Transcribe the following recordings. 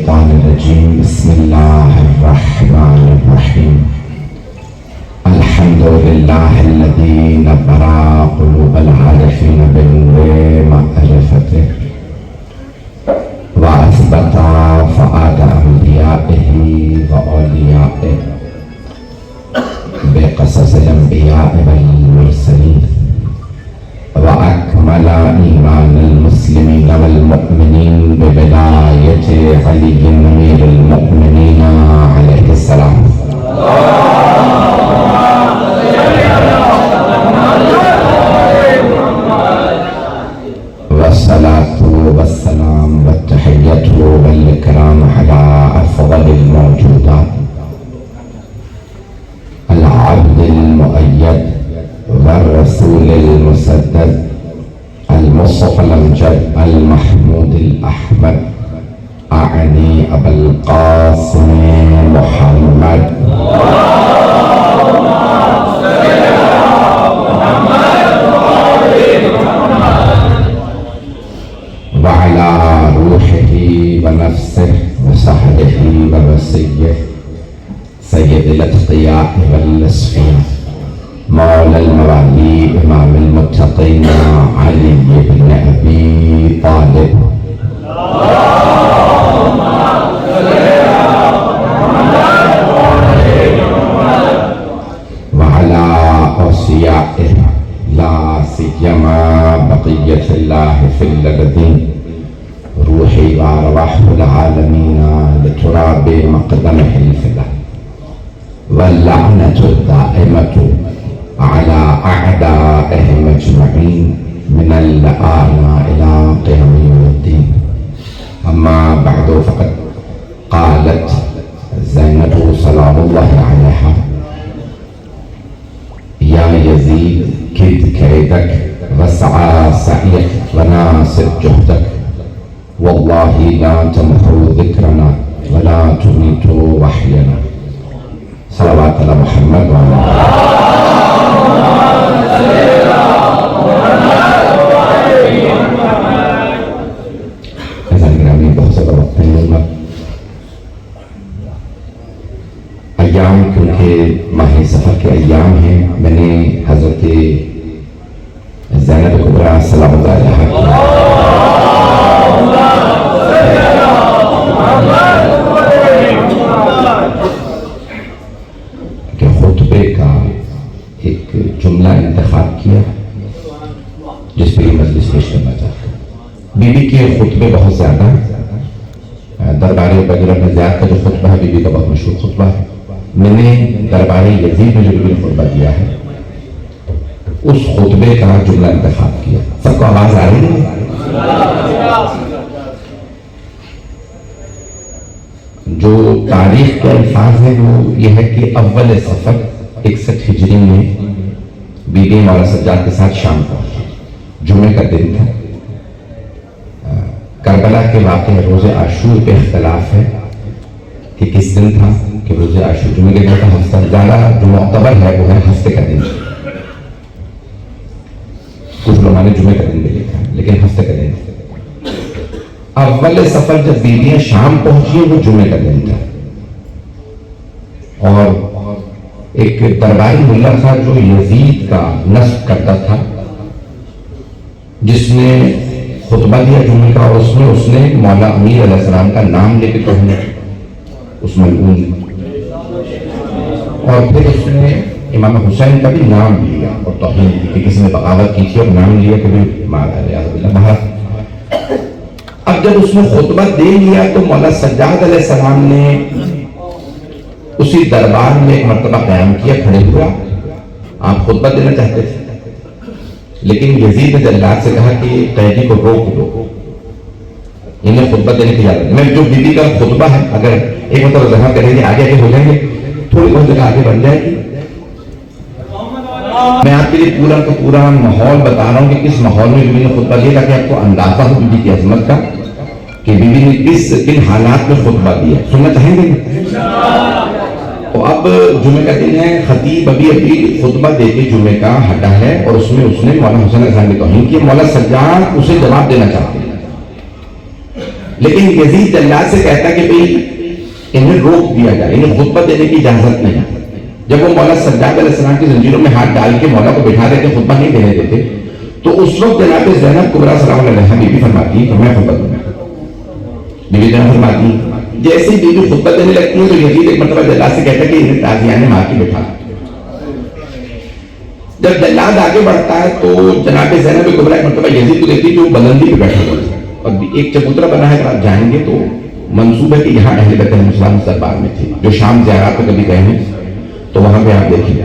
الشيطان الرجيم بسم الله الرحمن الرحيم الحمد لله الذي نبر قلوب العارفين بنور معرفته وأثبت فؤاد أنبيائه وأوليائه بقصص الأنبياء والمرسلين وأكمل إيمان المسلمين والمؤمنين بولاية علي أمير المؤمنين عليه السلام والصلاة والسلام والتحية والإكرام على أفضل الموجودات العبد المؤيد والرسول المسدد المصطفى الأمجد المحمود الأحمد أعني أبا القاسم محمد وعلى روحه ونفسه وصحبه ووصيه سيد الأتقياء والأصفياء مولى الموالي إمام المتقين علي بن أبي طالب وعلى أوصيائه لا سيما بقية الله في الذين روحي وأرواح العالمين لتراب مقدمه الفدا واللعنة الدائمة على أعدائهم أجمعين من الآن إلى قيام يوم الدين أما بعد فقد قالت زينب سلام الله عليها يا يزيد كد كيدك وسعى سعيك وناصر جهدك والله لا تمحو ذكرنا ولا تميت وحينا صلوات على محمد وعلى بہت زیادہ وقت نہیں ہوگا ایام کیونکہ ماہ سفر کے ایام ہیں میں نے حضرت زینب کبریٰ سلام اللہ علیہا کے خطبے کا ایک جملہ انتخاب کیا جس پہ یہ مجلس پیش کرنا چاہتا ہوں. بی بی کے خطبے بہت زیادہ ہیں. دربار وغیرہ میں زیاد کا جو خطبہ ہے بی بی کا بہت مشہور خطبہ ہے. میں نے دربار یزید میں جو بی بی نے خطبہ دیا ہے اس خطبے کا جملہ انتخاب کیا. سب کو آواز آ رہی ہے؟ جو تاریخ کے الفاظ ہیں وہ یہ ہے کہ اول سفر 61 ہجری میں بی بی مولا سجاد کے ساتھ شام پہنچی. جمعے کا دن تھا. کربلا کے واقع روز عاشور پہ اختلاف ہے کہ کس دن تھا کہ روز عاشور جمعے کے دن تھا. ہفتہ زیادہ جو معتبر ہے وہ ہے ہفتے کا دن. کچھ لوگوں نے جمعے کا دن بھی لکھا لیکن ہفتے کا دن تھا. اول سفر جب بیویاں شام پہنچی وہ جمعے کا دن تھا. اور ایک درباری ملا تھا جو یزید کا نصب کرتا تھا جس نے خطبہ دیا جمعے کا اور اس نے مولا امیر علیہ السلام کا نام لے کے کہنے اس ملعون نے اور پھر اس نے امام حسین کا بھی نام لیا اور توہین کی کہ کسی نے بغاوت کی تھی اور نام لیا کہ بھی باہر. اب جب اس نے خطبہ دے لیا تو مولا سجاد علیہ السلام نے اسی دربار میں ایک مرتبہ قیام کیا. کھڑے ہوا. آپ خطبہ دینا چاہتے تھے لیکن یزید نے جلاد سے کہا کہ قیدی کو روک دو, انہیں خطبہ دینے کی اجازت. میں جو بی بی کا خطبہ ہے اگر ایک مرتبہ ذرا کریں گے آگے ہو جائیں گے تھوڑی بہت جگہ آگے بن جائے گی. میں آپ کے لیے پورا کا پورا ماحول بتا رہا ہوں کہ کس ماحول میں بی بی نے خطبہ دیا تاکہ آپ کو اندازہ ہو بی بی کی عظمت کا کہ بی بی نے کن حالات میں خطبہ دیا. سننا چاہیں گے؟ تو اب جمعے کا دن ہے. خطیب ابھی خطبہ دے کے جمعے کا ہٹا ہے اور اس میں اس نے مولانا حسین علیہ السلام کی توہین کی. مولا سجاد اسے جواب دینا چاہتے ہیں لیکن یزید جلاد سے کہتا کہ بھئی انہیں روک دیا جائے، انہیں خطبہ دینے کی اجازت نہیں۔ جب وہ مولا سجاد علیہ السلام کی زنجیروں میں ہاتھ ڈال کے مولا کو بٹھا دیتے، خطبہ نہیں دینے دیتے، تو اس وقت جناب زینب کبریٰ سلام اللہ علیہا بی بی فرماتی ہے کہ میں خطبہ دوں گا۔ بی بی زینب فرماتی ہے جیسے بی بی خطبہ دینے لگتی ہے تو یزید ایک مرتبہ جلاد سے کہتا ہے کہ انہیں تازیانے مار کے بٹھا۔ جب جلاد آگے بڑھتا ہے تو جناب زینب کبریٰ ایک مرتبہ یزید کو دیکھتی ہے جو بلندی پہ بیٹھا ہوا ہے اور ایک چبوترا بنا ہے، اگر آپ جائیں گے تو منصوب ہے کہ یہاں اہل بیت السلام اس دربار میں تھے، جو شام زیارات پہ کبھی گئے ہیں تو وہاں پہ آپ دیکھیں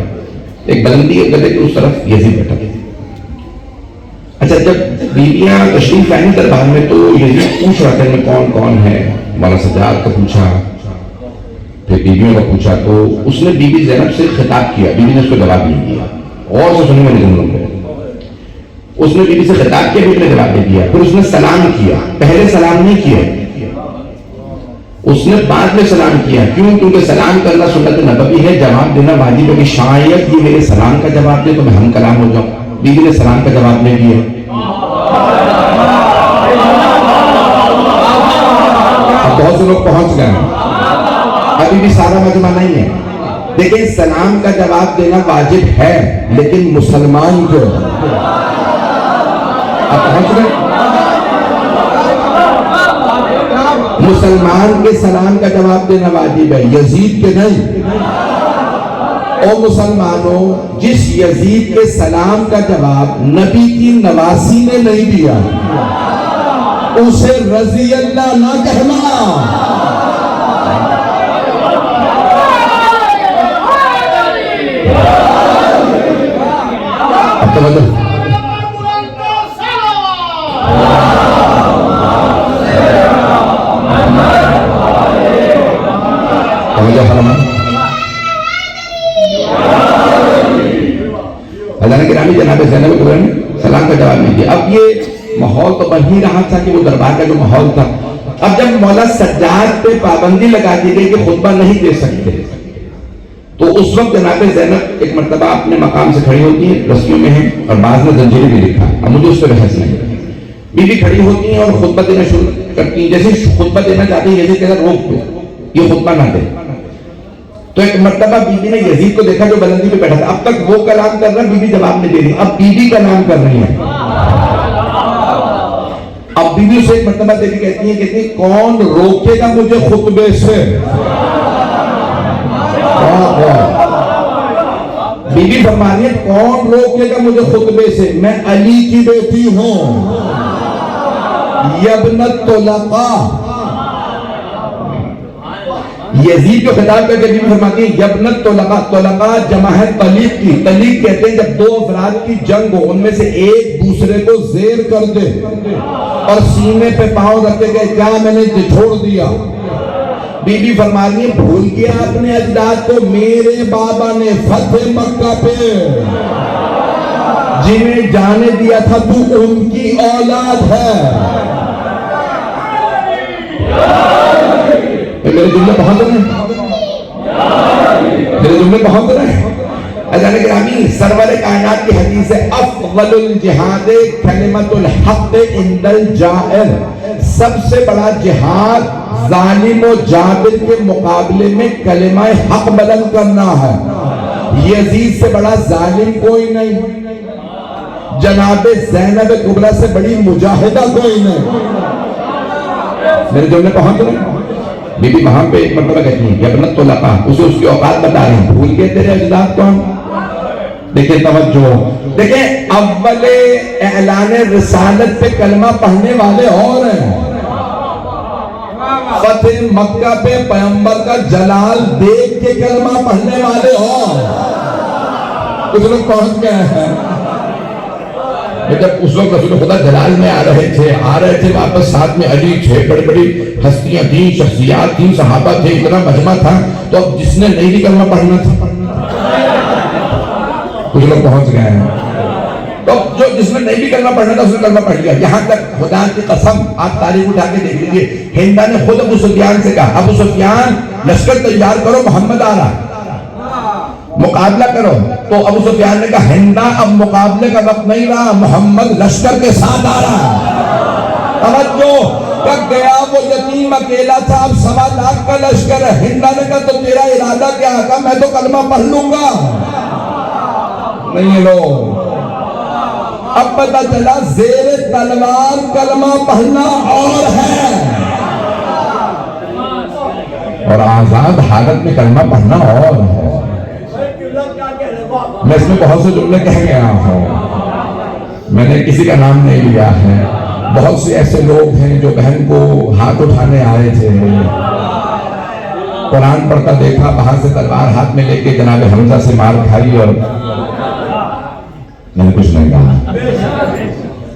ایک بلندی ایک گدے کے اس طرف یزید بیٹھا تھا۔ اچھا جب بیویاں تشریف لائیں دربار میں تو یزید پوچھ رہا تھا میں کون کون ہے، مولا سجاد کا پوچھا، پھر بیویوں کا پوچھا، تو اس نے بی بی زینب سے خطاب کیا، بیوی نے اس کو جواب نہیں دیا، اور سے سنیں میرے جملوں کو، اس نے بیوی سے خطاب کیا، بیوی نے جواب نہیں دیا، پھر اس نے سلام کیا، پہلے سلام نہیں کیا، اس نے بعد میں سلام کیا، کیوں؟ کیونکہ سلام کرنا سنت نبوی ہے، جواب دینا واجب ہے، کہ شاید یہ میرے سلام کا جواب دے تو میں ہم کلام ہو جاؤں۔ بیوی نے سلام کا جواب نہیں دیا۔ اب بہت سے لوگ پہنچ گئے ہیں، ابھی بھی سارا مجمع نہیں ہے۔ دیکھیں سلام کا جواب دینا واجب ہے لیکن مسلمان کو، اب پہنچ گئے، مسلمان کے سلام کا جواب دینا واجب ہے، یزید کے نہیں۔ او مسلمانوں، جس یزید کے سلام کا جواب نبی کی نواسی نے نہیں دیا اسے رضی اللہ نہ کہنا۔ اب توجہ، اللہ نے گرامی جناب زینب کبریٰ نے سلام کا جواب نہیں دیا۔ اب یہ ماحول تو بن ہی رہا تھا کہ وہ دربار کا جو ماحول تھا، اب جب مولا سجاد پہ پابندی لگا دی گئی کہ خطبہ نہیں دے سکتے تو اس وقت جناب زینب ایک مرتبہ اپنے مقام سے کھڑی ہوتی ہیں، رسیوں میں ہیں اور بعض نے زنجیریں بھی لکھا، اب مجھے اس پہ بحث نہیں۔ بیوی کھڑی ہوتی ہیں اور خطبہ دینا شروع کرتی ہیں، جیسے خطبہ دینا چاہتی ہیں یزید کہتا روک دو، یہ خطبہ نہ دے۔ تو ایک مرتبہ بیوی نے یزید کو دیکھا جو بلندی پہ بیٹھا تھا، اب تک وہ کلام کر رہا ہے، بیوی جواب نہیں دے رہی، اب بیوی کا نام کر رہی ہے۔ اب بیوی سے ایک مرتبہ دیکھ کہتی ہے کون روکے گا مجھے خطبے سے؟ بیوی فرمانی ہے کون روکے گا مجھے خطبے سے؟ میں علی کی بیٹی ہوں، یبنت طلقاء۔ یزید کو خطاب کر کے بیوی فرماتی ہے یبنت طلقاء، طلقاء جمع ہے طلیق کی، طلیق کہتے ہیں جب دو افراد کی جنگ ہو ان میں سے ایک دوسرے کو زیر کر دے اور سینے پہ پاؤں رکھے گئے، کیا میں نے چھوڑ دیا؟ بی بی فرمانی ہے بھول گیا اپنے اجداد کو، میرے بابا نے فتح مکہ پہ جنہیں جانے دیا تھا تو ان کی اولاد ہے۔ میرے جملے پہنچ رہے ہیں، میرے جملے پہنچ رہے ہیں۔ اللہ گرامی سرور کائنات کی حدیث ہے افضل الجہاد کلمۃ الحق عند الجائر، سب سے بڑا جہاد ظالم و جابر کے مقابلے میں کلمہ حق بلند کرنا ہے۔ یزید سے بڑا ظالم کوئی نہیں، جناب زینب کبریٰ سے بڑی مجاہدہ کوئی نہیں۔ میرے جملے پہنچ رہے ہیں؟ بی بی وہاں پہ ایک مرتبہ کہتی ہیں یبنت طلقاء، اسے اس کی اوقات بتا رہے ہیں، بھول گئے تیرے اجداد کون؟ دیکھیں توجہ، دیکھیں اول اعلان رسالت پہ کلمہ پڑھنے والے اور ہیں، فتح مکہ پہ پیغمبر کا جلال دیکھ کے کلمہ پڑھنے والے اور کچھ لوگ پہنچ گئے ہیں۔ جب اس وقت رسول خدا جلال میں آ رہے تھے واپس، ساتھ میں علی تھے، بڑی بڑی ہستیاں تھیں، شخصیات تھیں، صحابہ تھے، اتنا مجمع تھا، تو اب جس نے نہیں بھی کلمہ پڑھنا تھا، کچھ لوگ پہنچ گئے ہیں، تو جو جس نے نہیں بھی کلمہ پڑھنا تھا اس نے کلمہ پڑھ لیا۔ یہاں تک خدا کی قسم آپ تاریخ اٹھا کے دیکھ لیجیے، ہندا نے خود ابو سفیان سے کہا ابو سفیان لشکر تیار کرو، محمد آ رہا، مقابلہ کرو۔ تو ابو سفیان نے کہا ہندا اب مقابلے کا وقت نہیں رہا، محمد لشکر کے ساتھ آ رہا ہے۔ توجہ، کب گیا وہ یتیم اکیلا تھا، اب 1.25 لاکھ کا لشکر ہے. ہندا نے کہا تو تیرا ارادہ کیا ہے؟ میں تو کلمہ پڑھ لوں گا. نہیں لو، اب پتہ چلا زیر تلوار کلمہ پڑھنا اور ہے اور آزاد حالت میں کلمہ پڑھنا اور ہے. میں اس میں بہت سے جملے کہہ گیا ہوں، میں نے کسی کا نام نہیں لیا ہے. بہت سے ایسے لوگ ہیں جو بہن کو ہاتھ اٹھانے آئے تھے، قرآن پڑھتا دیکھا، باہر سے تلوار ہاتھ میں لے کے جناب حمزہ سے مار کھائی اور میں نے کچھ نہیں کہا.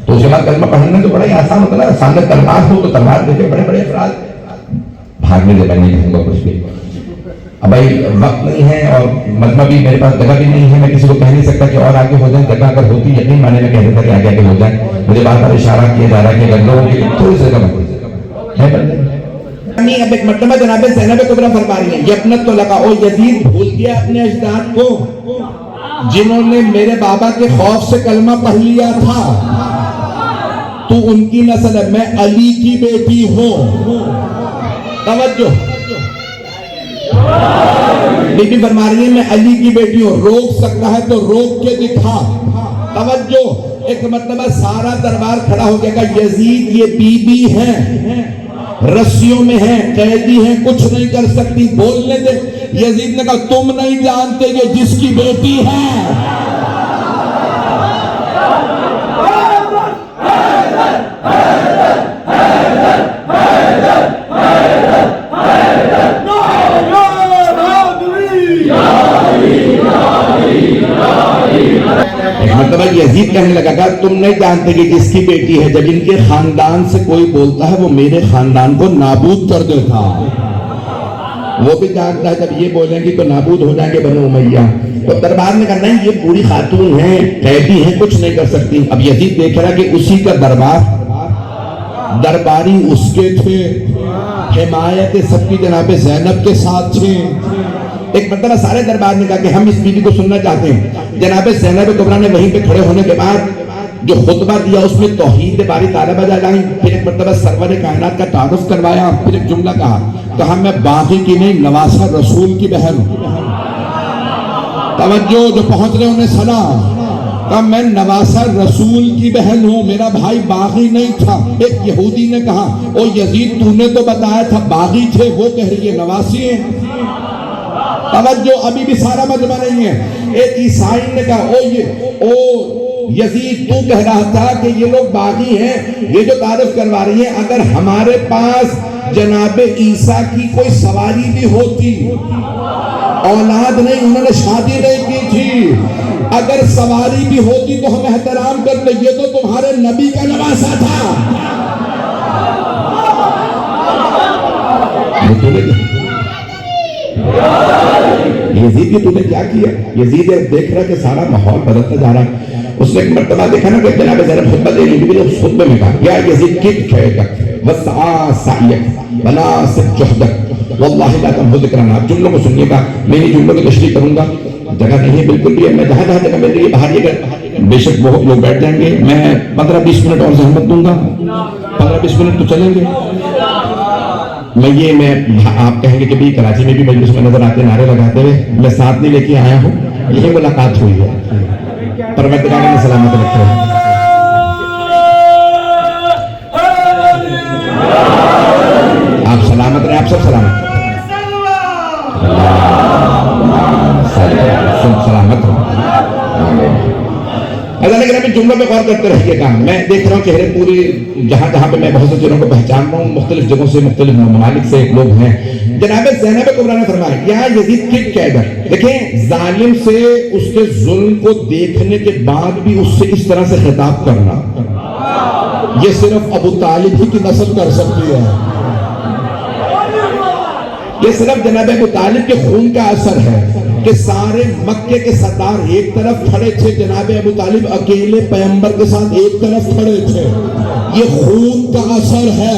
تو اس کے بعد کلمہ پڑھنے تو بڑا ہی آسان ہوتا ہے. سامنے تلوار ہو تو تلوار دیکھے بڑے بڑے افراد بھاگنے سے. میں نہیں کہوں گا کچھ بھی، اب بھائی وقت نہیں ہے اور مجمع بھی میرے پاس جگہ بھی نہیں ہے. میں کسی کو کہہ نہیں سکتا کہ اور آگے ہو جائیں. جگہ اگر ہوتی یقین مانے میں کہہ دیتا کہ آگے آگے ہو جائیں. مجھے بار بار اشارہ کیا جا رہا ہے کہ اگر لوگوں کی تھوڑی سی جگہ ہے بندے. اب ایک مرتبہ جناب زینب کبریٰ فرما رہی ہیں، یبنت تو لگا او یزید بھول گیا اپنے اجداد کو جنہوں نے میرے بابا کے خوف سے کلمہ پڑھ لیا تھا. تو ان کی نسل ہے، میں علی کی بیٹی ہوں. توجہ، بی بی فرما رہی ہے میں علی کی بیٹی ہوں، روک سکتا ہے تو روک کے دکھا. توجہ، ایک مرتبہ سارا دربار کھڑا ہو گیا کہ یزید یہ بی بی ہیں، رسیوں میں ہیں، قیدی ہیں، کچھ نہیں کر سکتی، بولنے دے. یزید نے کہا تم نہیں جانتے یہ جس کی بیٹی ہے. مطلب یزید کہنے لگا کہ تم نہیں جانتے کہ کس کی بیٹی ہے. جب ان کے خاندان سے کوئی بولتا ہے وہ میرے خاندان کو نابود کر دیتا. وہ بھی جانتا ہے جب یہ بولیں گے تو نابود ہو جائیں گے بنو امیہ. تو دربار نے کہا نہیں یہ پوری خاتون ہیں، قیدی ہیں، کچھ نہیں کر سکتی. اب یزید دیکھ رہا کہ اسی کا درباری اس کے تھے، حمایت سب کی جناب زینب کے ساتھ تھے. ایک مرتبہ سارے دربار نے کہا کہ ہم اس بیوی کو سننا چاہتے ہیں. جناب زینب کبریٰ نے وہیں پہ کھڑے ہونے کے بعد جو خطبہ دیا اس میں توحید باری تعالیٰ بجا لائیں. پھر ایک مرتبہ سرور کائنات کا تعارف کروایا. پھر ایک جملہ کہا میں باغی کی نہیں نواسہ رسول کی بہن ہوں. توجہ، جو پہنچ رہے انہیں سلام. کہا میں نواسہ رسول کی بہن ہوں، میرا بھائی باغی نہیں تھا. ایک یہودی نے کہا او یزید تو نے تو بتایا تھا باغی تھے، وہ کہہ رہی ہے نواسی ہیں. توجہ، ابھی بھی سارا مجمع نہیں ہے. ایک عیسائی نے کہا او یزید تو کہہ رہا تھا کہ یہ لوگ باغی ہیں، یہ جو تعارف کروا رہی ہیں، اگر ہمارے پاس جناب عیسیٰ کی کوئی سواری بھی ہوتی، اولاد نہیں، انہوں نے شادی نہیں کی تھی، اگر سواری بھی ہوتی تو ہم احترام کرتے. یہ تو تمہارے نبی کا نواسہ تھا. یزید کی تو نے کیا کیا؟ یزید دیکھ رہا کہ سارا ماحول بدلتا جا رہا ہے. اس نے ایک مرتبہ دیکھا نا کہ جناب زینب خطبہ دے رہی ہے. اس خطبے میں کہا یا یزید کت کھیدک وسعا سعیک ولا سب جہدک واللہ لا تنہو ذکرنا. آپ جملوں کو سنیے گا، میں یہ جملوں کو تشریح کروں گا. جگہ نہیں ہے بالکل بھی. میں جہاں جگہ مل رہی ہے باہر یہ کر بے شک بہت لوگ بیٹھ جائیں گے. میں 15-20 منٹ اور زحمت دوں گا. 15-20 منٹ تو چلیں گے. میں آپ کہیں گے کہ بھی کراچی میں بھی مجلس میں نظر آتے نعرے لگاتے ہوئے، میں ساتھ نہیں لے کے آیا ہوں. یہی ملاقات ہوئی ہے. پروردگار نے سلامت رکھے. آپ سلامت رہے، آپ سب سلامت سلامت ہو. لیکن ابھی جملوں پہ غور کرتے رہیے گا. میں دیکھ رہا ہوں چہرے پوری جہاں جہاں پہ میں بہت سے چہروں کو پہچان رہا ہوں، مختلف جگہوں سے مختلف ممالک سے لوگ ہیں. جناب زینب کبریٰ نے فرمایا یا یزید کت کہہ. دیکھیں ظالم سے اس کے ظلم کو دیکھنے کے بعد بھی اس سے اس طرح سے خطاب کرنا، یہ صرف ابو طالب ہی کی نسل کر سکتی ہے. یہ صرف جناب ابو طالب کے خون کا اثر ہے کہ سارے مکے کے سردار ایک طرف کھڑے تھے، جناب ابو طالب اکیلے پیغمبر کے ساتھ ایک طرف کھڑے تھے. یہ خون کا اثر ہے.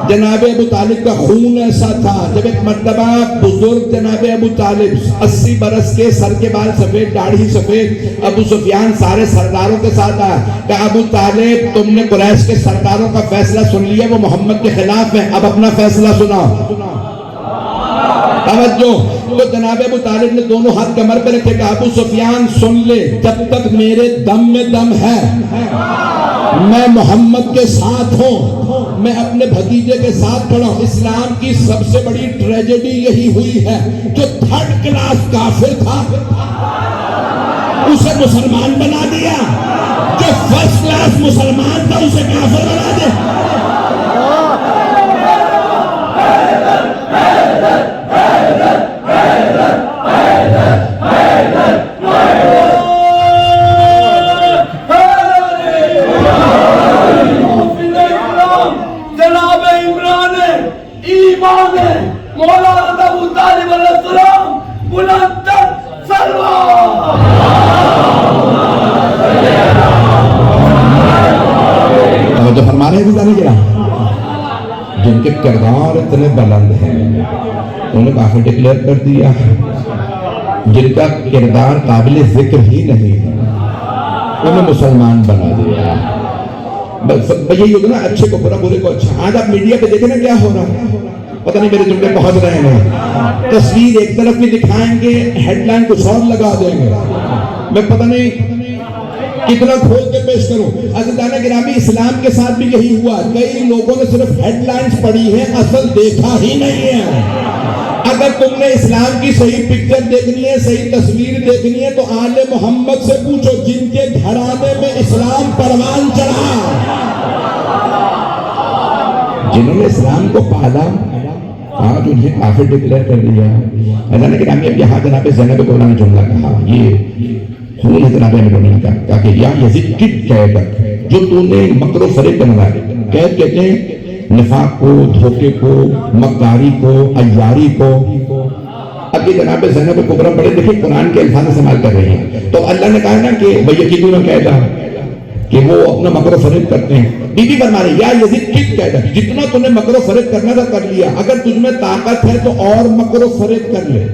جناب ابو طالب کا خون ایسا تھا. جب ایک مرتبہ بزرگ جناب ابو طالب 80 برس کے، سر کے بال سفید، داڑھی سفید، ابو سفیان سارے سرداروں کے ساتھ آیا کہ ابو طالب تم نے قریش کے سرداروں کا فیصلہ سن لیا، وہ محمد کے خلاف ہے، اب اپنا فیصلہ سناؤ. توجہ. تو جناب ابو طالب نے دونوں ہاتھ کمر پہ رکھے کہ ابو سفیان سن لے، جب تک میرے دم میں دم ہے میں محمد کے ساتھ ہوں، میں اپنے بھتیجے کے ساتھ کھڑا ہوں. اسلام کی سب سے بڑی ٹریجڈی یہی ہوئی ہے، جو تھرڈ کلاس کافر تھا اسے مسلمان بنا دیا، جو فرسٹ کلاس مسلمان تھا اسے کافر بنا دیا. جو فرمانے بھی جانے گیا جن کے کردار اتنے بلند ہیں انہوں نے کافر ڈکلیئر کر دیا، جن کا کردار قابل ذکر ہی نہیں ہے انہیں مسلمان بنا دیا. بس یہی ہوگا نا، اچھے کو برا، برے کو اچھا. آج آپ میڈیا پہ دیکھیں نا کیا ہو رہا ہے، پتہ نہیں میرے جملے پہنچ رہے ہیں. تصویر ایک طرف بھی دکھائیں گے، ہیڈ لائن کچھ اور لگا دیں گے. میں پتہ نہیں کتنا کھول کے پیش کروں. عزیزان گرامی، اسلام کے ساتھ بھی یہی ہوا. کئی لوگوں نے صرف ہیڈ لائنز پڑھی ہیں، اصل دیکھا ہی نہیں ہے. اگر تم نے اسلام کی صحیح پکچر دیکھنی ہے، صحیح تصویر دیکھنی ہے تو آل محمد سے پوچھو جن کے گھرانے میں اسلام پروان چڑھا، جنہوں نے اسلام کو پالا، آج انہیں کافر ڈکلیئر کر دیا. عزیزان گرامی، اب یہاں جناب زینب کو نے جملہ کہا، یہ خون ہے جناب امیر المومنین کا، کہ یا یزید کت قیدک، جو تو نے مکر و فریب بنوایا. قید کہتے ہیں نفاق کو، دھوکے کو، مکاری کو، عیاری کو. اب یہ جناب زینب کبریٰ بڑے دیکھیں قرآن کے الفاظ استعمال کر رہے ہیں. تو اللہ نے کہا نا کہ یقینی میں قیدا کہ وہ اپنا مکر و فریب کرتے ہیں. بی بی فرما رہی یا یزید کت قیدک، جتنا تو نے مکر و فریب کرنا تھا کر لیا، اگر تجھ میں طاقت ہے تو اور مکر و فریب کر لے.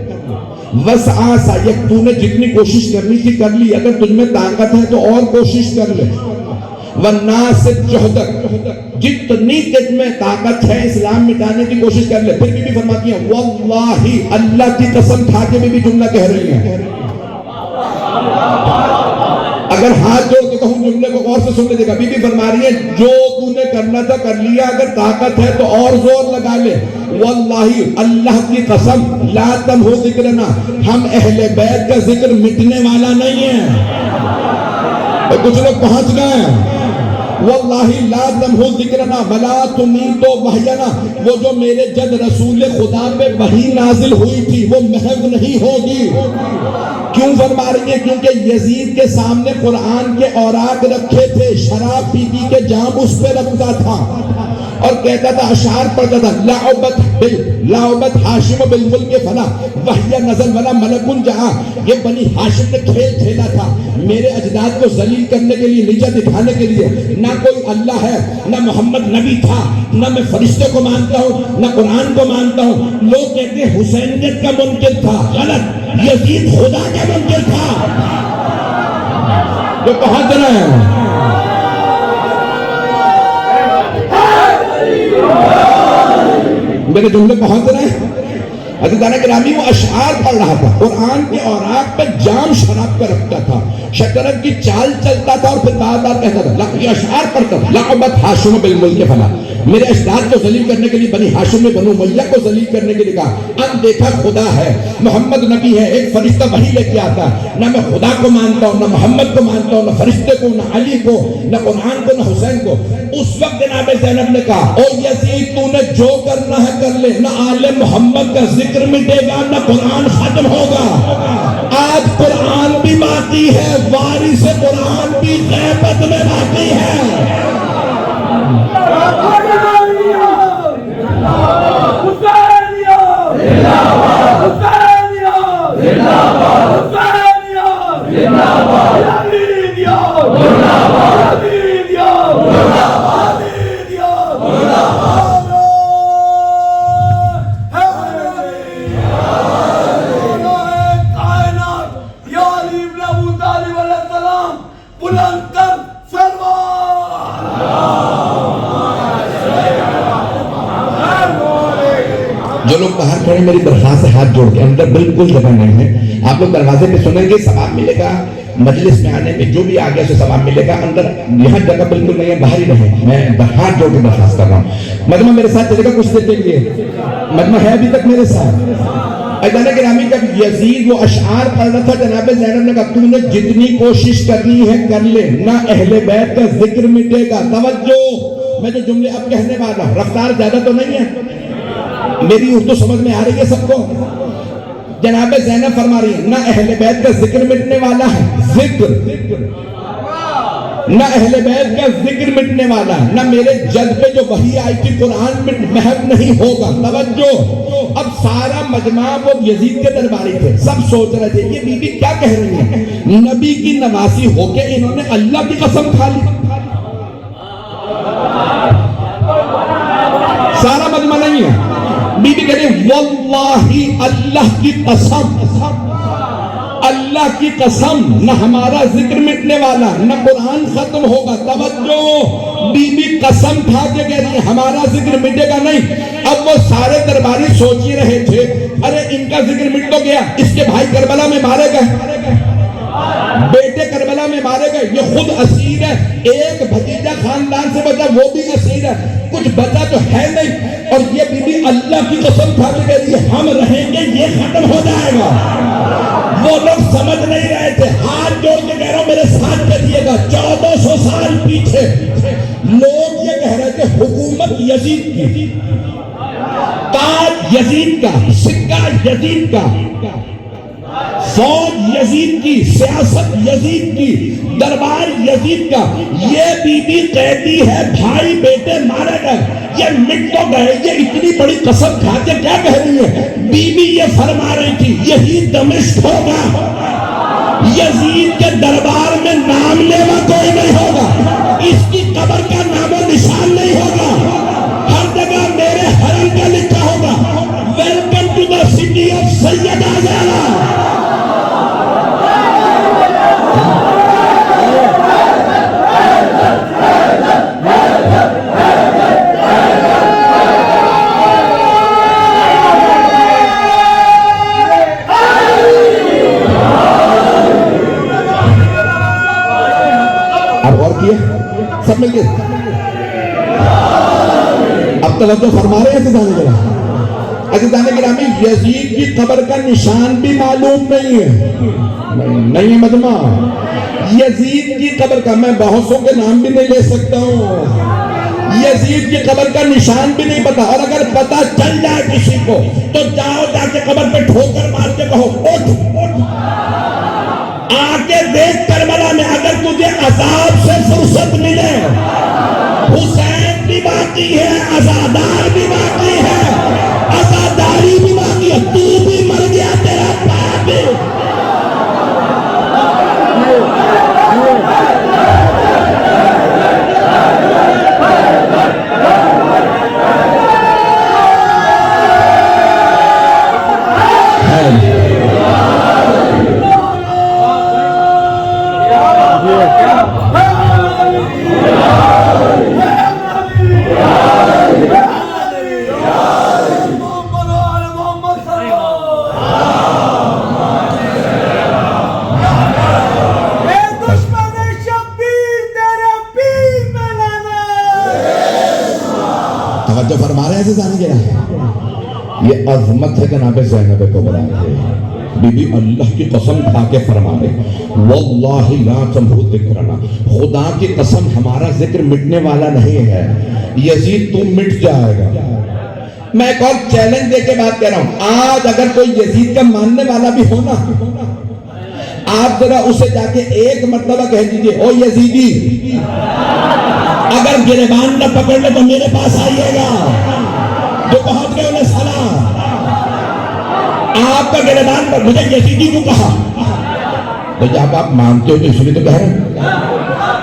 وسعا سعیک، تو نے جتنی کوشش کرنی تھی کر لی، اگر تجھ میں طاقت ہے تو اور کوشش کر لے. وناسب جہدک، جتنی تجھ میں طاقت ہے اسلام مٹانے کی کوشش کر لے. پھر بھی فرماتی ہیں واللہ، اللہ کی قسم کھا کے بھی جملہ کہہ رہی ہیں. اگر ہاتھ جوڑ کے کہوں جملے کو غور سے سن لے گا. بی بی فرما رہی ہے جو تو نے کرنا تھا کر لیا، اگر طاقت ہے تو اور زور لگا لے. واللہ، اللہ کی قسم، لا تمحو ذکرنا، ہم اہل بیت کا ذکر مٹنے والا نہیں ہے. کچھ لوگ پہنچ گئے ہیں. واللہ لا تمحو ذکرنا ولا تمیتو وحینا، وہ جو میرے جد رسول خدا پہ وحی نازل ہوئی تھی وہ محو نہیں ہوگی. کیوں فرما رہی ہے؟ کیونکہ یزید کے سامنے قرآن کے اوراق رکھے تھے، شراب پی پی کے جام اس پہ رکھتا تھا اور کہتا تھا، اشعار پڑھتا تھا، لاعبت ہاشم بالملک فلا وحی نزل ولا ملک جہاں. یہ بنی ہاشم نے کھیل کھیلا تھا میرے اجداد کو ذلیل کرنے کے لیے، نیچا دکھانے کے لیے. نہ کوئی اللہ ہے، نہ محمد نبی تھا، نہ میں فرشتے کو مانتا ہوں، نہ قرآن کو مانتا ہوں. لوگ کہتے ہیں حسینیت کا منکر تھا، غلط، یزید خدا کا منکر تھا. جو پہنچ رہے ہیں میرے جملے پہنچ رہے ہیں. عزیزان گرامی، وہ اشعار پڑھ رہا تھا، قرآن کے اوراق پہ جام شراب پہ رکھتا تھا، شطرنج کی چال چلتا تھا اور پھر بار بار کہتا تھا، یہ اشعار پڑھتا تھا، لعبت ہاشم بالملک فلا، میرے اجداد کو ذلیل کرنے کے لیے بنی ہاشم نے بنو امیہ کو ذلیل کرنے کے لیے کہا. اب دیکھا خدا ہے، محمد نبی ہے، ایک فرشتہ وحی لے کے آتا ہے. نہ میں خدا کو مانتا ہوں، نہ محمد کو مانتا ہوں، نہ فرشتے کو، نہ علی کو، نہ قرآن کو، نہ حسین کو. اس وقت جناب زینب نے کہا، او یزید تو نے جو کرنا ہے کر لے، نہ آل محمد کا ذکر مٹے گا، نہ قرآن ختم ہوگا. آج قرآن بھی باقی ہے، وارث قرآن بھی غیبت میں باقی ہے. جو لوگ باہر کھڑے میری درخواست ہے ہاتھ جوڑ کے، اندر بالکل جگہ نہیں ہے، آپ لوگ دروازے پہ سنیں گے ثواب ملے گا، مجلس میں آنے میں جو بھی آگے سے ثواب ملے گا، اندر یہاں جگہ بالکل نہیں ہے، باہر ہی رہیں، میں ہاتھ جوڑ کے درخواست کر رہا ہوں۔ مجمع میرے ساتھ چلے گا کچھ دیر کے لیے، مجمع ہے ابھی تک میرے ساتھ؟ ایدان گرامی جب یزید وہ اشعار پڑھ رہا تھا، جناب زینب نے کہا تو نے جتنی کوشش کرنی ہے کر لے، نہ اہل بیت کا ذکر مٹے گا۔ توجہ، میں جو جملے اب کہنے والا ہوں، رفتار زیادہ تو نہیں ہے، میری اردو سمجھ میں آ رہی ہے سب کو؟ جناب زینب فرما رہی ہے نہ اہل بیت کا ذکر مٹنے والا ہے، ذکر نہ اہل بیت کا ذکر مٹنے والا ہے، نہ میرے جد پہ جو وحی آئی تھی قرآن محو نہیں ہوگا۔ توجہ، اب سارا مجمع وہ یزید کے درباری تھے، سب سوچ رہے تھے یہ بی بی کیا کہہ رہی ہیں، نبی کی نواسی ہو کے انہوں نے اللہ کی قسم کھا لی۔ سارا مجمع نہیں ہے، بی بی کہہ رہی واللہ اللہ کی قسم، اللہ کی قسم نہ ہمارا ذکر مٹنے والا، نہ قرآن ختم ہوگا۔ توجہ، بی بی قسم کھا کے کہہ رہی ہے ہمارا ذکر مٹے گا نہیں۔ اب وہ سارے درباری سوچ ہی رہے تھے ارے ان کا ذکر مٹ تو گیا، اس کے بھائی کربلا میں مارے گئے، بیٹے کربلا میں مارے گئے، یہ خود اسیر ہے، ایک بھتیجا خاندان سے بچا وہ بھی اسیر ہے، کچھ بچا تو ہے نہیں، اور یہ بی بی اللہ کی قسم کھا کے کہہ رہی ہے ہم رہیں گے یہ ختم ہو جائے گا۔ وہ لوگ سمجھ نہیں رہے تھے، ہاتھ جوڑ کے کہہ رہا ہوں میرے ساتھ کہیے گا، 1400 سال پیچھے لوگ یہ کہہ رہے تھے حکومت یزید کی، تاج یزید کا، سکہ یزید کا، فوج یزید کی، سیاست یزید کی، دربار یزید کا، یہ بی بی قیدی ہے، بھائی بیٹے مارے گئے، یہ مٹ تو گئے، یہ اتنی بڑی قسم کھا کے کیا کہہ رہی ہے؟ بی بی یہ فرما رہی تھی یہی دمشق ہوگا، یزید کے دربار میں نام لیوا کوئی نہیں ہوگا، اس کی قبر کا نام و نشان نہیں ہوگا، ہر جگہ میرے حرم کا لکھا ہوگا welcome to the city of Sayyida Zainab. سب مل کے اب توجہ فرما رہے ہیں عزیزان گرامی، یزید کی قبر کا نشان بھی معلوم نہیں ہے، نہیں مجمع، یزید کی قبر کا میں بہتوں کے نام بھی نہیں لے سکتا ہوں، یزید کی قبر کا نشان بھی نہیں پتا، اور اگر پتا چل جائے کسی کو تو جاؤ جا کے قبر پہ ٹھوکر مار کے کہو اٹھ آ کے دیکھ کربلا میں، اگر تجھے عذاب سے فرصت ملے، حسین بھی باقی ہے، عزادار بھی باقی ہے، عزاداری بھی باقی ہے، تو بھی مر گیا، تیرا باپ بھی۔ یہ عظمت ہے جناب زینب کبریٰ کی، بی بی اللہ کی قسم کھا کے فرما رہے واللہ لا تمحو ذکرنا، خدا کی قسم ہمارا ذکر مٹنے والا نہیں ہے، یزید تم مٹ جائے گا۔ میں ایک اور چیلنج دے کے بات کہہ رہا ہوں، آج اگر کوئی یزید کا ماننے والا بھی ہونا، آپ ذرا اسے جا کے ایک مرتبہ کہہ دیجئے او یزیدی، اگر گریبان نہ پکڑ لے تو میرے پاس آئیے گا، جو پہنچ گئے انہیں سلام، آپ کا گریبان پر مجھے یزیدی کو کہا، تو جب آپ مانتے ہو تو اس لیے تو کہہ رہے ہیں،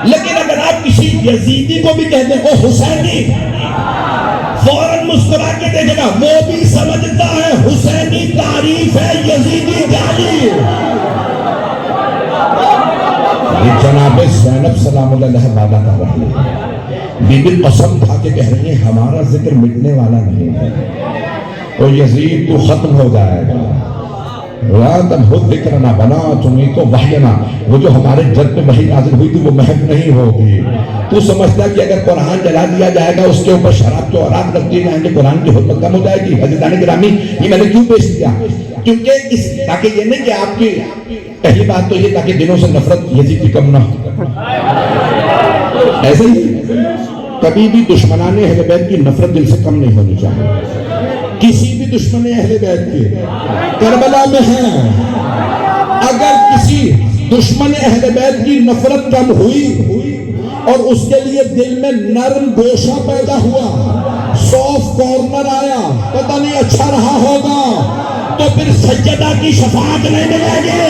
لیکن اگر آپ کسی یزیدی کو بھی کہہ دیں او حسینی، فوراً مسکرا کے دیکھے گا، وہ بھی سمجھتا ہے حسینی تعریف ہے، یزیدی جعلی۔ یہ جناب زینب سلام اللہ علیہ کا رہی ہے، بی بی قسم کھا کے کہہ رہی ہیں ہمارا ذکر مٹنے والا نہیں ہے، تو یزید تو ختم ہو جائے گا. تب خود ذکر نہ بنا تمہیں تو وحی نہ، وہ جو ہمارے جد پہ وحی نازل ہوئی تھی وہ محب نہیں ہوگی. تو سمجھتا کہ اگر قرآن جلا دیا جائے گا اس کے اوپر شراب کے اورات رکھ دیے جائیں گے قرآن کی حرمت کم ہو جائے گی؟ عزیزان گرامی یہ میں نے کیوں پیش کیا؟ کیونکہ اس تاکہ یہ نہیں کہ آپ کی پہلی بات تو یہ تاکہ دنوں سے نفرت یزید کی کم نہ ہو. ایسے ہی کبھی بھی دشمنان اہل بیت کی نفرت دل سے کم نہیں ہونی چاہیے. کسی بھی دشمن اہل بیت کے کربلا میں ہیں، اگر کسی دشمن اہل بیت کی نفرت کم ہوئی اور اس کے لیے دل میں نرم گوشہ پیدا ہوا، سافٹ کارنر آیا، پتہ نہیں اچھا رہا ہوگا، تو پھر سجدہ کی شفاعت نہیں ملے گی.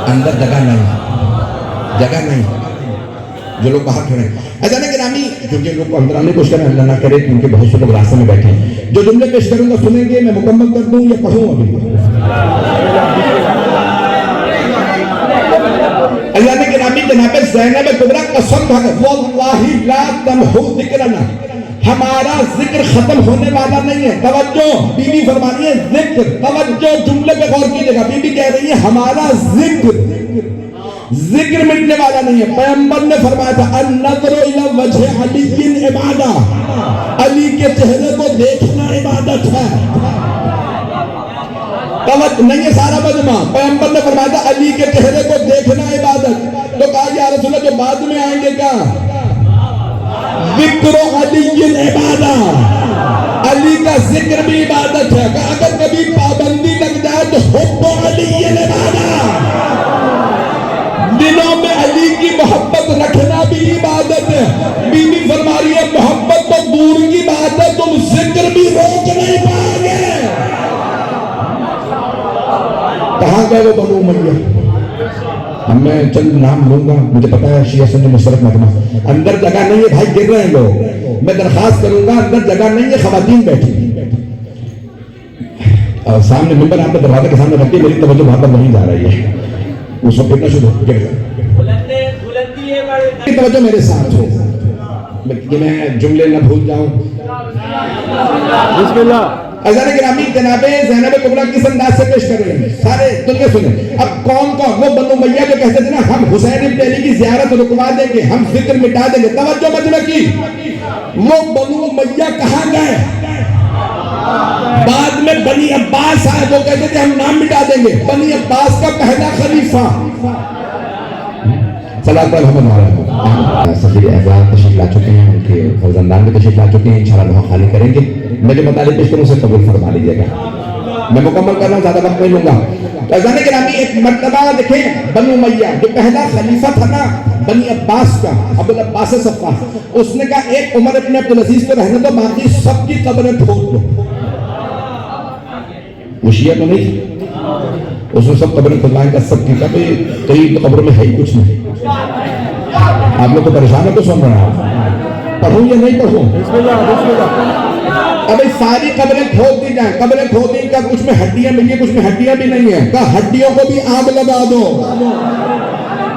اندر جگہ نہیں جو لوگ باہر کھڑے ہیں. ایسا نا گرامی کیونکہ لوگ کو اندر آنے کی کوشش کریں، اللہ نہ کرے کیونکہ بہت سے لوگ راستے میں بیٹھے ہیں. جو جملے پیش کروں گا سنیں گے، میں مکمل کر دوں یا پڑھوں ابھی؟ اللہ نے گرامی جناب زینب کبریٰ قسم کھا کر واللہ لا تمحو ذکرنا، ہمارا ذکر ختم ہونے والا نہیں ہے. توجہ، بی بی فرما رہی ہے ذکر، توجہ جملے پہ غور کیجئے گا. بی بی کہہ رہی ہے ہمارا ذکر مٹنے والا نہیں ہے. پیغمبر نے فرمایا تھا النظر الی وجہ علی عبادہ، علی کے چہرے کو دیکھنا عبادت ہے. توجہ نہیں ہے سارا مجمع، پیغمبر نے فرمایا تھا علی کے چہرے کو دیکھنا عبادت. تو کہا یا رسول اللہ جو بعد میں آئیں گے کیا؟ ذکر علی عبادہ، علی کا ذکر بھی عبادت ہے. کہ اگر کبھی پابندی لگ جائے تو حب علی عبادہ، دلوں میں علی کی محبت رکھنا بھی عبادت ہے. بی بی فرما رہی ہے محبت تو دور کی بات ہے، تم ذکر بھی روک نہیں پاؤ گے. کہاں گئے وہ بنو امیہ؟ اب میں چند نام لوں گا، مجھے پتا ہے شیعہ سنی مشترک مجمع، اندر جگہ نہیں ہے بھائی، گر رہے ہیں لوگ. میں درخواست کروں گا اندر جگہ نہیں ہے، خواتین بیٹھی اور سامنے ممبر آپ نے دروازے کے سامنے رکھی، میری توجہ وہاں پر نہیں جا رہی ہے. اس وقت کتنا شروع گر گئے. توجہ میرے ساتھ ہو کہ میں جملے نہ بھول جاؤں. بسم اللہ. عزیزان گرامی جناب زینب کبریٰ کس انداز سے پیش کر رہے ہیں سارے دنیا سنیں. اب کون وہ بنو امیہ جو کہتے تھے نا ہم حسین ابن علی کی زیارت رکوا دیں گے، ہم ذکر مٹا دیں گے. توجہ مجمع کی، وہ بنو امیہ کہاں گئے؟ بعد میں بنی عباس آئے، وہ کہتے تھے ہم نام مٹا دیں گے. بنی عباس کا پہلا خلیفہ صلاۃ محمد علیہ سفیر احزاب تشریف لا چکے ہیں، ان کے فرزندان بھی تشریف لا چکے ہیں. انشاءاللہ وہاں خالی کریں گے. میں جو مطالب پیش کروں اسے قبول فرما لیجیے گا. میں مکمل کر رہا ہوں، زیادہ وقت نہیں لوں گا. عزیزان گرامی ایک مرتبہ دیکھیں بنو امیہ جو پہلا خلیفہ تھا نا بنی عباس کا، ابو العباس صفوان، اس نے کہا ایک عمر ابن عبدالعزیز کو رہنے دو، باقی سب کی قبریں پھوڑ دو. وہ شیعہ تو نہیں تھی، اس نے سب قبریں کھدوائیں کا سب کی. کئی قبروں میں ہے ہی کچھ نہیں. آپ لوگ کو پریشان ہے تو سن رہا ہے، پڑھوں یا نہیں پڑھوں؟ اب ساری قبریں کھود دی جائیں. قبریں کھود دی کا کچھ میں ہڈیاں ملی ہیں، کچھ میں ہڈیاں بھی نہیں ہیں. کہا ہڈیوں کو بھی آگ لگا دو.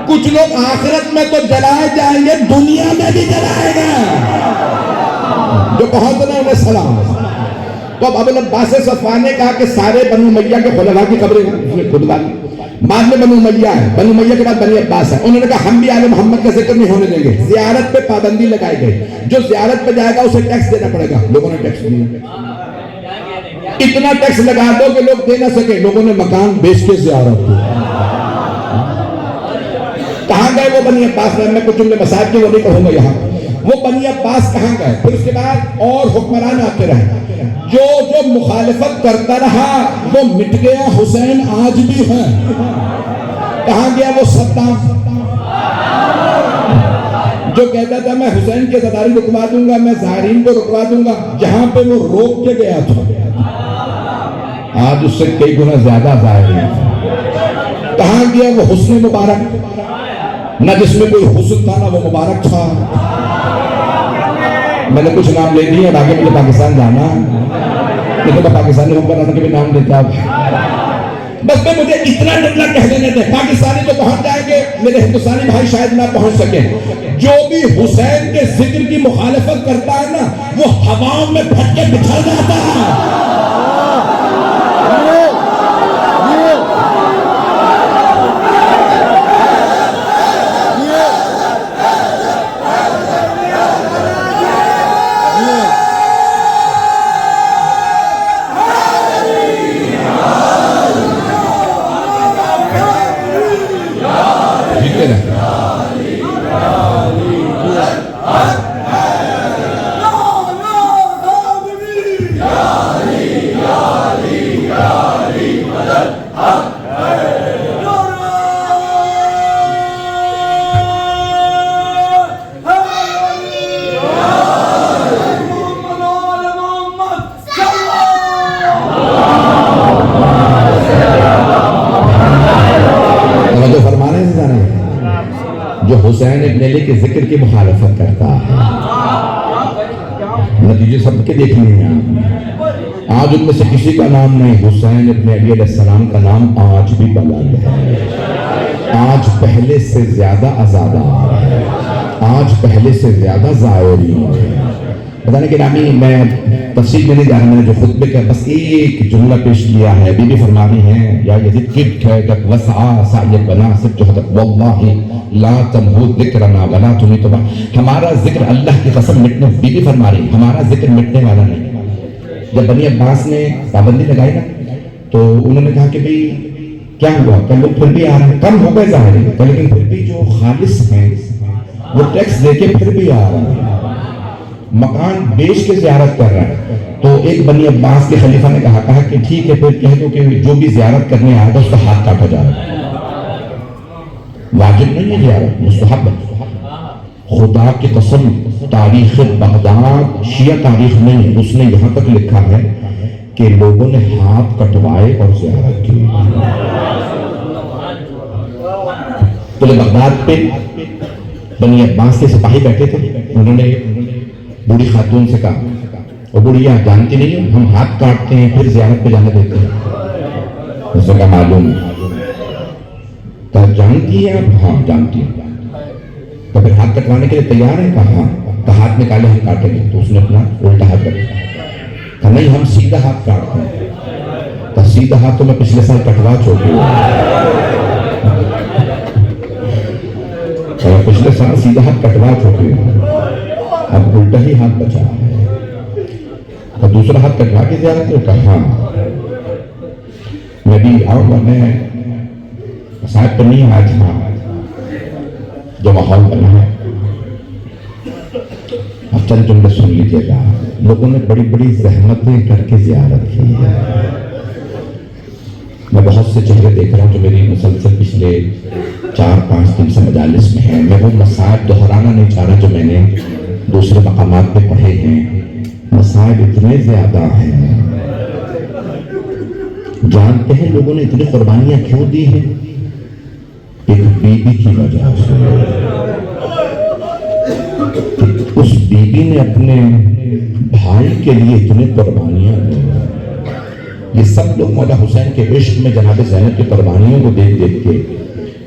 کچھ لوگ آخرت میں تو جلائے جائیں گے، دنیا میں بھی جلائے گا. جو پہنچ رہے انہیں سلام. تو اب ابو العباس صفوان نے کہا کہ سارے بنو امیہ کے خلفاء کی قبریں کھدوا دی. بعد میں بنو امیہ ہے، بنو امیہ کے بعد بنی عباس ہے. انہوں نے کہا ہم بھی آل محمد کا ذکر نہیں ہونے دیں گے. زیارت پہ پابندی لگائی گئی، جو زیارت پہ جائے گا اسے ٹیکس دینا پڑے گا. لوگوں نے ٹیکس دیا، اتنا ٹیکس لگا دو کہ لوگ دے نہ سکے. لوگوں نے مکان بیچ کے زیارت کی. کہاں گئے وہ بنی عباس؟ میں کچھ جملے مسائل کے وہ نہیں کہوں گا یہاں. وہ بنی عباس کہاں گئے؟ پھر اس کے بعد اور حکمران آتے رہے. جو مخالفت کرتا رہا وہ مٹ گیا. حسین آج بھی ہے. کہاں گیا وہ صدام جو کہتا تھا میں حسین کے زداری رکوا دوں گا، میں زائرین کو رکوا دوں گا. جہاں پہ وہ روک کے گیا تھا آج اس سے کئی گنا زیادہ زائرین. کہاں گیا وہ حسن مبارک؟ نہ جس میں کوئی حسن تھا نہ وہ مبارک تھا. میں نے کچھ نام لے دیے، اب آگے مجھے پاکستان جانا، لیکن میں پاکستانی حکمرانوں کے بھی نام دیتا. بس میں مجھے اتنا جملہ کہہ دینے دیں، پاکستانی تو پہنچ جائیں گے، میرے ہندوستانی بھائی شاید نہ پہنچ سکیں۔ جو بھی حسین کے ذکر کی مخالفت کرتا ہے نا، وہ ہواؤں میں پھٹ کے بچھڑ جاتا ہے۔ جو حسین ابن علی کے ذکر کی مخالفت کرتا ہے، نتیجے سب کے دیکھنے ہیں۔ آج ان میں سے کسی کا نام نہیں، حسین ابن علی علیہ السلام کا نام آج بھی بلند ہے، آج پہلے سے زیادہ آزادار ہے، آج پہلے سے زیادہ زائرین ہے۔ بتانے کے نامی میں تفصیل میں نہیں جانا، میں نے جو خطبے کا بس ایک جملہ پیش کیا ہے۔ بی بی فرمانی ہیں یا یزید کب کھیدک وسعا سعیت بنا سب جہدک واللہ لا تمہو ذکرنا ولا تمیتنا، ہمارا ذکر اللہ کی قسم مٹنے، بی بی فرما رہی ہمارا ذکر مٹنے والا نہیں۔ جب بنی عباس نے پابندی لگائی نا تو انہوں نے کہا کہ بھئی کیا ہوا، کہ لوگ پھر بھی آ رہے ہیں، کم ہو گئے ظاہر ہے، لیکن پھر بھی جو خالص ہیں وہ ٹیکس دے کے پھر بھی آ رہے ہیں، مکان بیچ کے زیارت کر رہا ہے۔ تو ایک بنی عباس کے خلیفہ نے کہا کہ ٹھیک ہے پھر کہہ دو کہ جو بھی زیارت کرنے آیا تھا اس کا ہاتھ کاٹا جا رہا ہے، واجب نہیں ہے زیارت، مستحب ہے۔ خدا کی قسم تاریخ بغداد شیعہ تاریخ نہیں ہے، اس نے یہاں تک لکھا ہے کہ لوگوں نے ہاتھ کٹوائے اور زیارت کی۔ تو بغداد پہ بنی عباس کے سپاہی بیٹھے تھے، انہوں نے بوڑھی خاتون سے کہا، وہ بوڑھیا جانتی نہیں ہو ہم ہاتھ کاٹتے ہیں پھر زیارت پہ جانے دیتے ہیں؟ اس نے کہا معلوم ہے۔ تو جانتی ہے آپ؟ ہاں جانتی ہیں۔ تو پھر ہاتھ کٹوانے کے لیے تیار ہیں؟ کہا ہاں۔ تو ہاتھ نکالے ہم کاٹیں گے، تو اس نے اپنا الٹا ہاتھ رکھا، کہا نہیں ہم سیدھا ہاتھ کاٹتے ہیں۔ تو سیدھا ہاتھ تو میں پچھلے سال کٹوا چکی ہوں، پچھلے سال سیدھا ہاتھ کٹوا چکی ہوں، اب الٹا ہی ہاتھ بچا ہے۔ تو دوسرا ہاتھ کٹوا کے زیارت کرو؟ کہا ہاں میں بھی آؤں گا، میں صاحب پر نہیں آج تھا، جو ماحول بنا ہے اب چند جملے سن لیجیے گا۔ لوگوں نے بڑی بڑی زحمتیں کر کے زیارت کی ہے، میں بہت سے چہرے دیکھ رہا ہوں جو میری مسلسل پچھلے 4-5 دن سے مجالس میں ہیں۔ میں وہ مسائل دہرانا نہیں چاہ رہا جو میں نے دوسرے مقامات پہ پڑھے ہیں، مسائل اتنے زیادہ ہیں۔ جانتے ہیں لوگوں نے اتنی قربانیاں کیوں دی ہیں؟ ایک بی بی کی وجہ سے، اس بی بی نے اپنے بھائی کے لیے اتنی قربانیاں دی۔ یہ سب لوگ مولا حسین کے عشق میں جناب زینب کی قربانیوں کو دیکھ دیکھ کے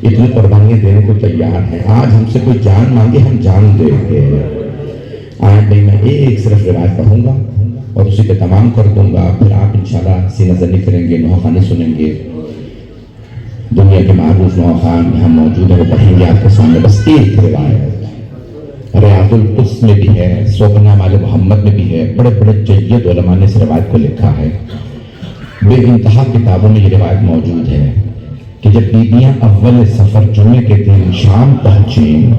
اتنی قربانیاں دینے کو تیار ہیں۔ آج ہم سے کوئی جان مانگے ہم جان دیں گے۔ آج نہیں، میں ایک صرف روایت پڑھوں گا اور اسی پہ تمام کر دوں گا، پھر آپ انشاءاللہ سینہ زنی کریں گے، نوحہ سنیں گے۔ دنیا کے معروف نوحان یہاں موجود ہیں، وہ پڑھیں گے آپ کے سامنے۔ بس ایک روایت ریاض القدس میں بھی ہے، سوگنا مال محمد میں بھی ہے، بڑے بڑے جید علماء نے اس روایت کو لکھا ہے، بے انتہا کتابوں میں یہ روایت موجود ہے کہ جب بیبیاں اول سفر جمعے کے دن شام پہنچیں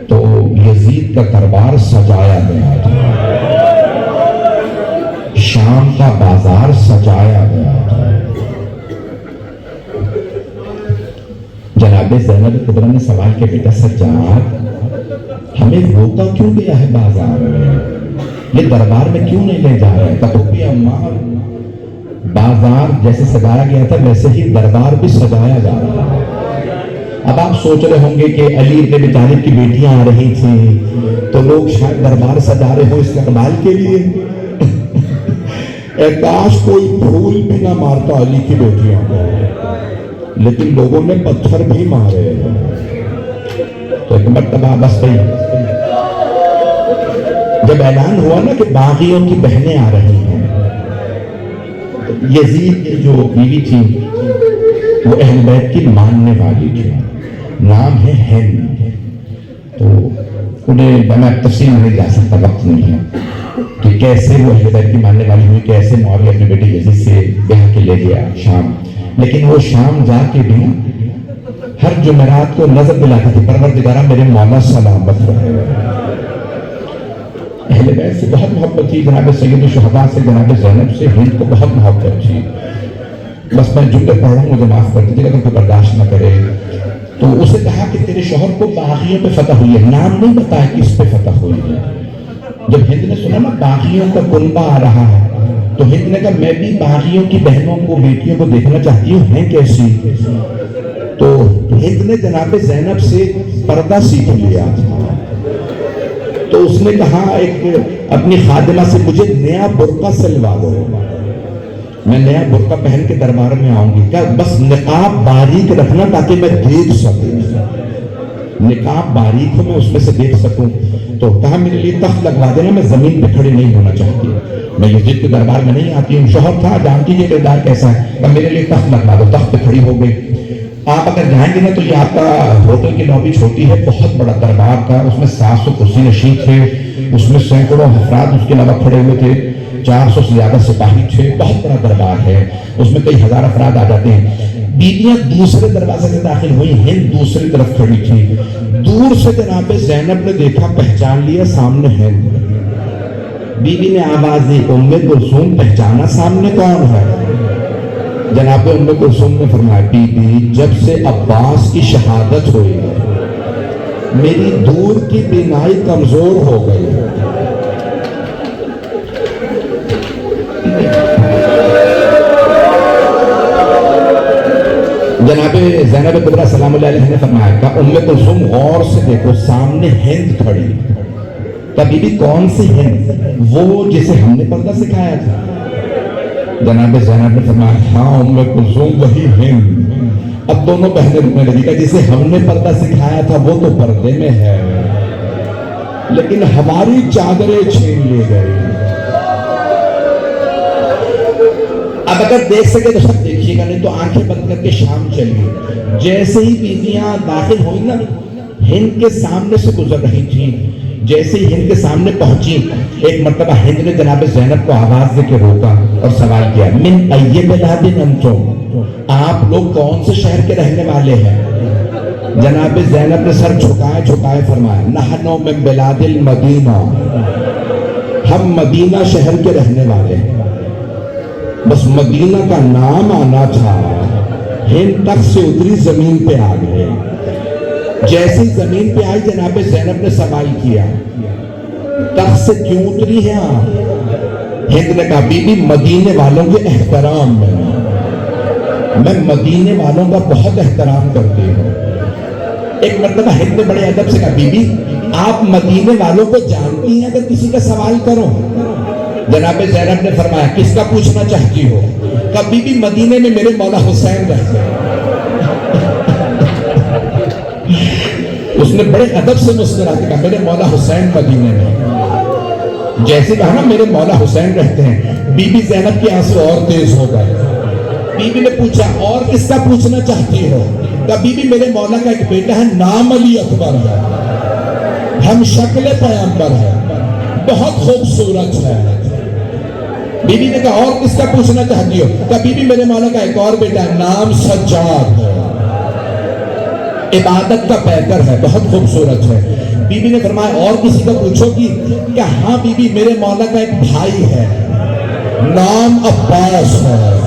تو یزید کا دربار سجایا گیا تھا، شام کا بازار سجایا گیا تھا۔ جناب زینب کبریٰ نے سوال کیا، بیٹا سجاد ہمیں روکا کیوں گیا ہے بازار میں، یہ دربار میں کیوں نہیں لے جا رہے؟ کہا اماں بازار جیسے سجایا گیا تھا ویسے ہی دربار بھی سجایا جا رہا ہے۔ اب آپ سوچ رہے ہوں گے کہ علی ابن ابی طالب کی بیٹیاں آ رہی تھیں تو لوگ شاید دربار سجا رہے ہو استقبال کے لیے، اے کاش کوئی پھول بھی نہ مارتا علی کی بیٹیوں کو، لیکن لوگوں نے پتھر بھی مارے۔ تو ایک مرتبہ بس بھائی جب اعلان ہوا نا کہ باغیوں کی بہنیں آ رہی ہیں، یزید کی جو بیوی تھی وہ اہل بیت کی ماننے والی تھی، نام ہے ہند۔ تو انہیں میں تفصیل نہیں جا سکتا، وقت نہیں ہے کہ کیسے وہ اہل بیت کی ماننے والی ہوئی، کیسے معاویہ اپنی بیٹی یزید سے بیاہ کے لے گیا شام۔ لیکن وہ شام جا کے بھی ہر جمعرات کو نظر دلاتی تھی، پروردگارہ میرے مولا سلامت رہے۔ اہل بیت سے بہت محبت تھی، جناب سید الشہداء سے، جناب زینب سے ہند کو بہت محبت تھی۔ بس میں جملے پڑھ رہا ہوں، مجھے معاف کر دیجیے اگر کوئی برداشت نہ کرے۔ تو اسے کہا کہ تیرے شوہر کو باغیوں پہ فتح ہوئی ہے، نام نہیں بتایا کس پہ فتح ہوئی ہے۔ جب ہند نے سنا نا باغیوں کا کنبہ آ رہا ہے تو ہند نے کہا میں بھی باغیوں کی بہنوں کو، بیٹیوں کو دیکھنا چاہتی ہوں، ہیں کیسی؟ تو ہند نے جناب زینب سے پردہ سیکھ لیا تھا۔ تو اس نے کہا ایک اپنی خادمہ سے مجھے نیا برقع سلوا دو، میں نیا برقع پہن کے دربار میں آؤں گی۔ کیا بس نقاب باریک رکھنا تاکہ میں دیکھ سکوں، نقاب باریک ہو میں اس میں سے دیکھ سکوں۔ تو کہا میرے لیے تخت لگوا دینا، میں زمین پہ کھڑی نہیں ہونا چاہتی، میں یزید کے دربار میں نہیں آتی ہوں۔ شوہر تھا، جانتی یہ کردار کیسا ہے، کہ میرے لیے تخت لگوا دو۔ تخت پہ کھڑی ہو گئی۔ آپ اگر جائیں گے نا تو یہ آپ کا ہوٹل کی لابی چھوٹی ہے، بہت بڑا دربار تھا، اس میں 700 کرسی نشین تھے، اس میں سینکڑوں افراد اس کے علاوہ کھڑے ہوئے تھے، 400 سے زیادہ سپاہی تھے، بہت بڑا دربار ہے، اس میں کئی ہزار افراد آ جاتے ہیں۔ بیویاں دوسرے دروازے سے داخل ہوئی، ہند دوسری طرف کھڑی تھی۔ دور سے جناب زینب نے دیکھا، پہچان لیا سامنے ہند۔ بیوی نے آواز دی ام کلثوم، پہچانا سامنے کون ہے؟ جناب ام کلثوم نے فرمایا بی بی جب سے عباس کی شہادت ہوئی میری دور کی بینائی کمزور ہو گئی۔ جناب زینب کبریٰ سلام اللہ علیہ نے فرمایا کہ ام کلثوم غور سے دیکھو سامنے ہند کھڑی۔ کہ بی بی کون سی ہند؟ وہ جسے ہم نے پردہ سکھایا تھا۔ جناب زینب نے فرمایا ہاں ام کلثوم وہی ہند۔ اب دونوں بہنیں رونے لگی کہ جسے ہم نے پردہ سکھایا تھا وہ تو پردے میں ہے، لیکن ہماری چادریں چھین لی گئی۔ اب اگر دیکھ سکے تو سب دیکھیے گا، نہیں تو آنکھیں بند کر کے شام چلیے۔ جیسے ہی بیویاں داخل ہوئی نا، ہند کے سامنے سے گزر رہی تھیں، جیسے ہی ہند کے سامنے پہنچی، ایک مرتبہ ہند نے جناب زینب کو آواز دے کے روکا اور سوال کیا من ای بلاد انتم، آپ لوگ کون سے شہر کے رہنے والے ہیں؟ جناب زینب نے سر جھکائے فرمایا نحن من بلاد المدینہ، ہم مدینہ شہر کے رہنے والے ہیں۔ بس مدینہ کا نام آنا تھا، ہند تخت سے اتری زمین پہ آ گئے۔ جیسی زمین پہ آئی جناب زینب نے سوال کیا تخت سے کیوں اتری ہیں آپ؟ ہند نے کہا بی بی مدینے والوں کے احترام میں مدینے والوں کا بہت احترام کرتی ہوں۔ ایک مرتبہ ہند نے بڑے ادب سے کہا بی بی آپ مدینے والوں کو جانتی ہیں اگر کسی کا سوال کرو؟ جناب زینب نے فرمایا کس کا پوچھنا چاہتی ہو؟ کہا بی بی مدینے میں میرے مولا حسین رہتے ہیں۔ اس نے بڑے ادب سے مسکرا کے کہا میرے مولا حسین مدینے میں۔ جیسے کہا نا میرے مولا حسین رہتے ہیں، بی بی زینب کی آنسو اور تیز ہو گئے۔ بی بی نے پوچھا اور کس کا پوچھنا چاہتی ہو؟ کہا بی بی میرے مولا کا ایک بیٹا ہے، نام علی اکبر ہے، ہم شکل پیغمبر ہے، بہت خوبصورت ہے۔ بی بی نے کہا اور کس کا پوچھنا چاہتی ہو؟ کہا بی بی میرے مولا کا ایک اور بیٹا ہے، نام سجاد ہے، عبادت کا پیکر ہے، بہت خوبصورت ہے۔ بی بی نے فرمایا اور کسی کا پوچھو گی؟ کہ ہاں بی بی میرے مولا کا ایک بھائی ہے، نام عباس ہے،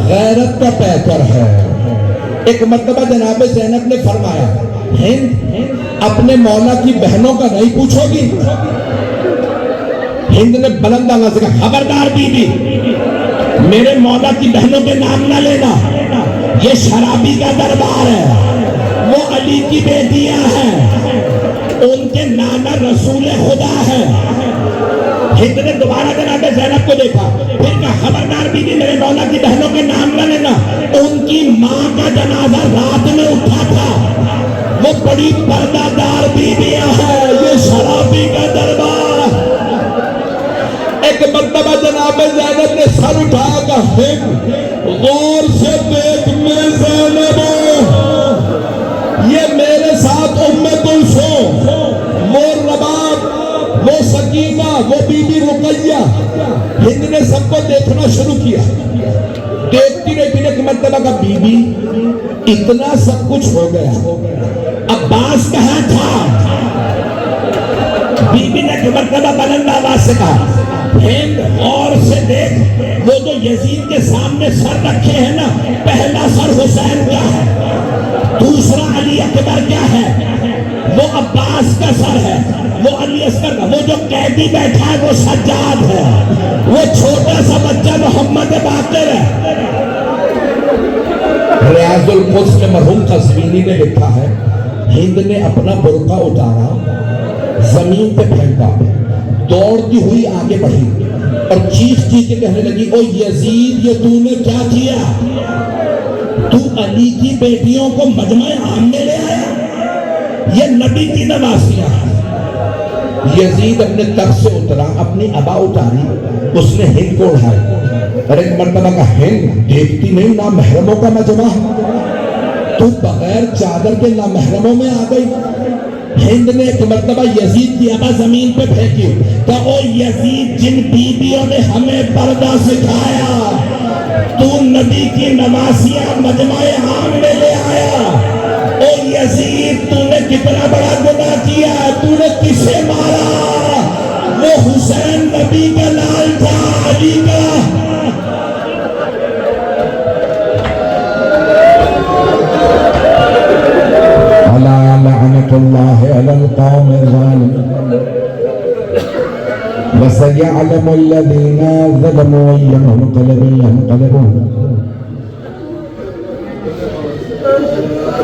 غیرت کا پیکر ہے۔ ایک مرتبہ جناب زینب نے فرمایا ہند اپنے مولا کی بہنوں کا نہیں پوچھو گی؟ ہند نے بلند آواز سے کہا خبردار بی بی میرے مولا کی بہنوں کے نام نہ لینا، یہ شرابی کا دربار ہے، وہ علی کی بیٹیاں ہیں، ان کے نانا رسول خدا ہے۔ ہند نے دوبارہ جناب زینب کو دیکھا، پھر کہا خبردار بیوی میرے مولا کی بہنوں کے نام نہ لینا. ان کی ماں کا جنازہ رات میں اٹھا تھا. وہ بڑی پردہ دار بیویاں ہیں، یہ شرابی کا دربار. ایک مرتبہ جناب زینب نے سر اٹھایا کہ ہند غور سے دیکھ میں زینب ہوں، یہ میرے ساتھ ام کلثوم، وہ رباب، وہ سکینہ، وہ بی بی رقیہ. ہند نے سب کو دیکھنا شروع کیا، دیکھتی رہتی. ایک مرتبہ کا بی بی اتنا سب کچھ ہو گیا، عباس کہاں تھا؟ بی بی نے ایک مرتبہ بلند آواز سے کہا ہند غور سے دیکھ، وہ جو یزید کے سامنے سر رکھے ہیں نا، پہلا سر حسین کا ہے، دوسرا علی اکبر کیا ہے، وہ عباس کا سر ہے، وہ علی اصغر کا، وہ جو قیدی بیٹھا ہے وہ سجاد ہے، وہ چھوٹا سا بچہ محمد باقر ہے. ریاض القدس میں مرحوم قزوینی نے لکھا ہے ہند نے اپنا برقع اتارا، زمین پہ پھینکا، دوڑتی ہوئی آگے بڑھی اور چیخ کے کہنے لگی او یزید یہ تو نے کیا کیا؟ تو علی کی بیٹیوں کو مجمع عام میں لے آیا، یہ نبی کی نواسیاں ہیں. یزید اپنے تخت سے اترا، اپنی عبا اتاری، اس نے ہند کو اڑھائی اور ایک مرتبہ کا ہند دیکھتی نہیں نامحرموں کا مجمع، تو بغیر چادر کے نامحرموں میں آ گئی. ہند نے ایک مرتبہ یزید کی عبا زمین پہ پھینکی کہ او یزید جن بیویوں نے ہمیں پردہ سکھایا، تو نبی کی نواسیاں مجمع عام میں لے آیا. او یزید تو نے کتنا بڑا گناہ کیا، تو نے کسے مارا؟ وہ حسین نبی کا لال تھا، علی کا. لعنت اللہ علی القوم الظالمین وسيعلم الذين ظلموا أي منقلب ينقلبون.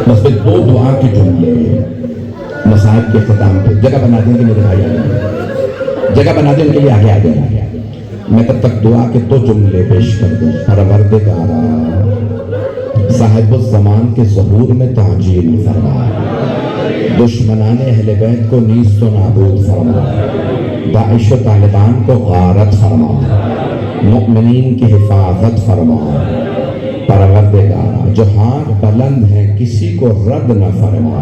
بس پھر دو دعا کے جملے مصائب کے ختم پہ جگہ بنا دیں گے میرے بھائی، جگہ بنا دیں ان کے لیے آگے آگے. میں تب تک دعا کے دو جملے پیش کر دوں. پروردگارا صاحب الزمان کے ظہور میں تعجیل فرما، دشمنان اہل بیت کو نیست و نابود فرما، داعش و طالبان کو غارت فرما، مؤمنین کی حفاظت فرما. پروردگارا جو ہاتھ بلند ہیں کسی کو رد نہ فرما.